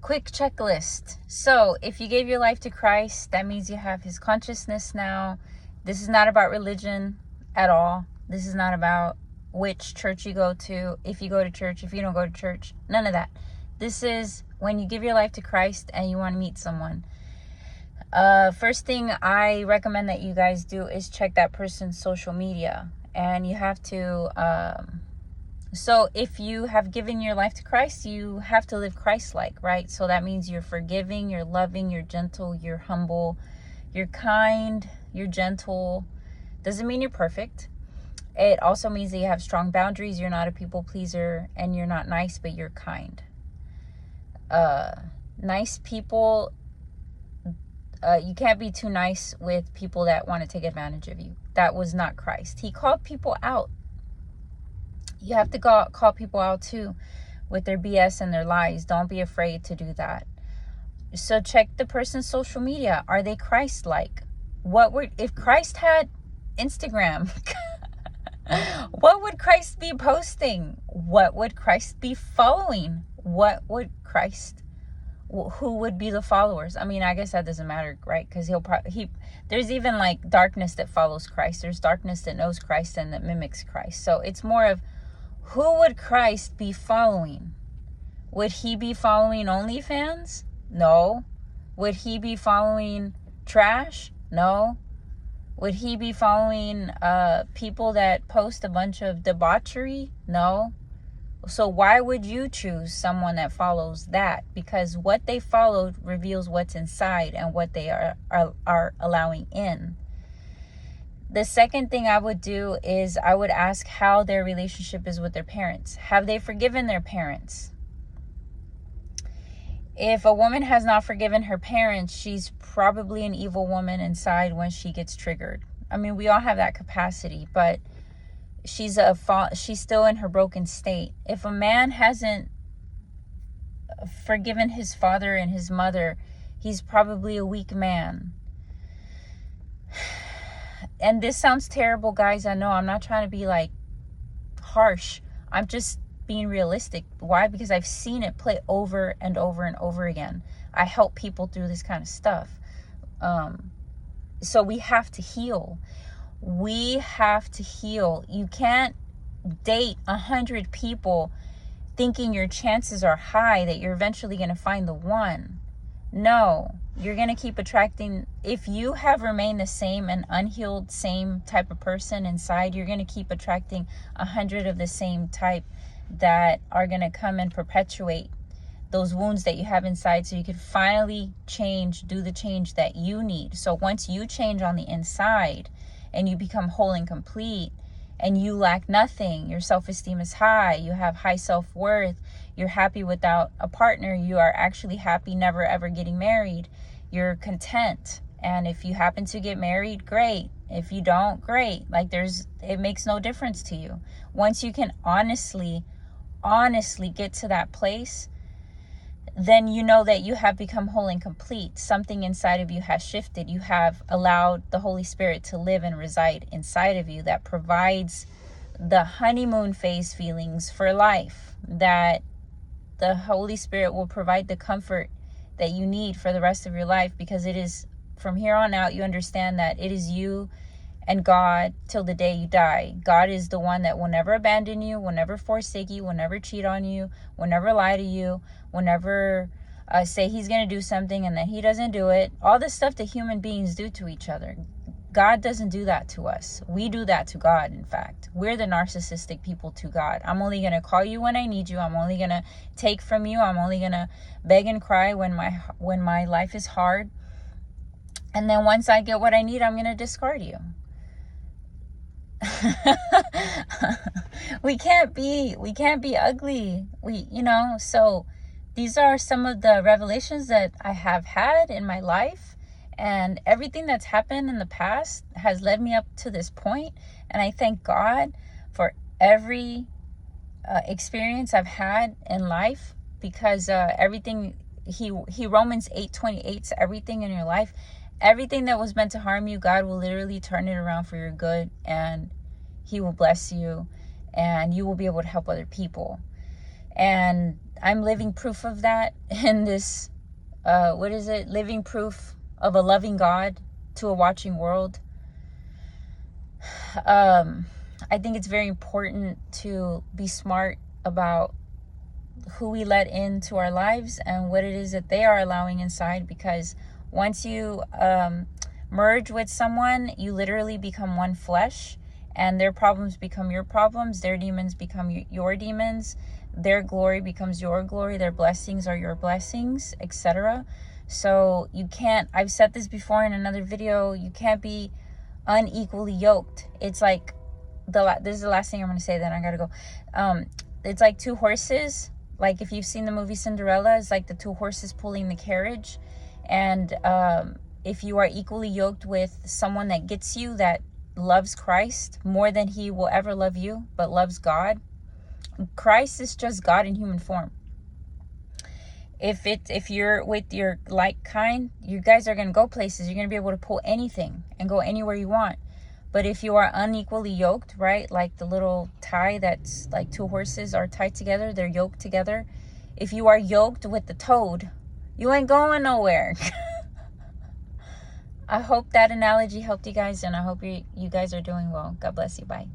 quick checklist. So if you gave your life to Christ, that means you have his consciousness now. This is not about religion at all. This is not about which church you go to, if you go to church, if you don't go to church, none of that. This is when you give your life to Christ and you want to meet someone. First thing I recommend that you guys do is check that person's social media. And you have to, so if you have given your life to Christ, you have to live Christlike, right? So that means you're forgiving, you're loving, you're gentle, you're humble, you're kind, you're gentle. Doesn't mean you're perfect. It also means that you have strong boundaries. You're not a people pleaser, and you're not nice, but you're kind. Nice people, you can't be too nice with people that want to take advantage of you. That was not Christ. He called people out. You have to call people out too with their BS and their lies. Don't be afraid to do that. So check the person's social media. Are they Christ-like? If Christ had Instagram, what would Christ be posting? What would Christ be following? Who would be the followers? I mean, I guess that doesn't matter, right? Because there's even like darkness that follows Christ. There's darkness that knows Christ and that mimics Christ. So it's more of, who would Christ be following? Would he be following OnlyFans? No. Would he be following trash? No. Would he be following people that post a bunch of debauchery? No. So why would you choose someone that follows that? Because what they follow reveals what's inside and what they are allowing in. The second thing I would do is I would ask how their relationship is with their parents. Have they forgiven their parents? If a woman has not forgiven her parents, she's probably an evil woman inside when she gets triggered. I mean, we all have that capacity, but she's still in her broken state. If a man hasn't forgiven his father and his mother, he's probably a weak man. And this sounds terrible, guys. I know I'm not trying to be like harsh. I'm just being realistic. Why? Because I've seen it play over and over and over again. I help people through this kind of stuff. So we have to heal. We have to heal. You can't date 100 people thinking your chances are high that you're eventually going to find the one. No, you're going to keep attracting. If you have remained the same and unhealed, same type of person inside, you're going to keep attracting 100 of the same type that are going to come and perpetuate those wounds that you have inside, so you can finally do the change that you need. So once you change on the inside and you become whole and complete and you lack nothing, your self-esteem is high, you have high self-worth, you're happy without a partner, you are actually happy never ever getting married, you're content. And if you happen to get married, great. If you don't, great. Like it makes no difference to you. Once you can honestly get to that place, then you know that you have become whole and complete. Something inside of you has shifted. You have allowed the Holy Spirit to live and reside inside of you that provides the honeymoon phase feelings for life. That the Holy Spirit will provide the comfort that you need for the rest of your life, because it is, from here on out, you understand that it is you and God till the day you die. God is the one that will never abandon you, will never forsake you, will never cheat on you, will never lie to you, will never say he's going to do something and then he doesn't do it. All the stuff that human beings do to each other. God doesn't do that to us. We do that to God, in fact. We're the narcissistic people to God. I'm only going to call you when I need you. I'm only going to take from you. I'm only going to beg and cry when my life is hard. And then once I get what I need, I'm going to discard you. we can't be ugly. So these are some of the revelations that I have had in my life, and everything that's happened in the past has led me up to this point. And I thank God for every experience I've had in life, because everything he Romans 8:28, everything in your life, everything that was meant to harm you, God will literally turn it around for your good, and he will bless you, and you will be able to help other people. And I'm living proof of that in this, what is it? Living proof of a loving God to a watching world. I think it's very important to be smart about who we let into our lives and what it is that they are allowing inside, because once you merge with someone, you literally become one flesh, and their problems become your problems, their demons become your demons, their glory becomes your glory, their blessings are your blessings, etc. So you can't, I've said this before in another video, you can't be unequally yoked. It's like, this is the last thing I'm going to say, then I gotta go. It's like two horses. Like if you've seen the movie Cinderella, it's like the two horses pulling the carriage. And if you are equally yoked with someone that gets you, that loves Christ more than he will ever love you, but loves God. Christ is just God in human form. If you're with your like kind, you guys are going to go places. You're going to be able to pull anything and go anywhere you want. But if you are unequally yoked, right, like the little tie that's like two horses are tied together, they're yoked together. If you are yoked with the toad, you ain't going nowhere. I hope that analogy helped you guys, and I hope you guys are doing well. God bless you. Bye.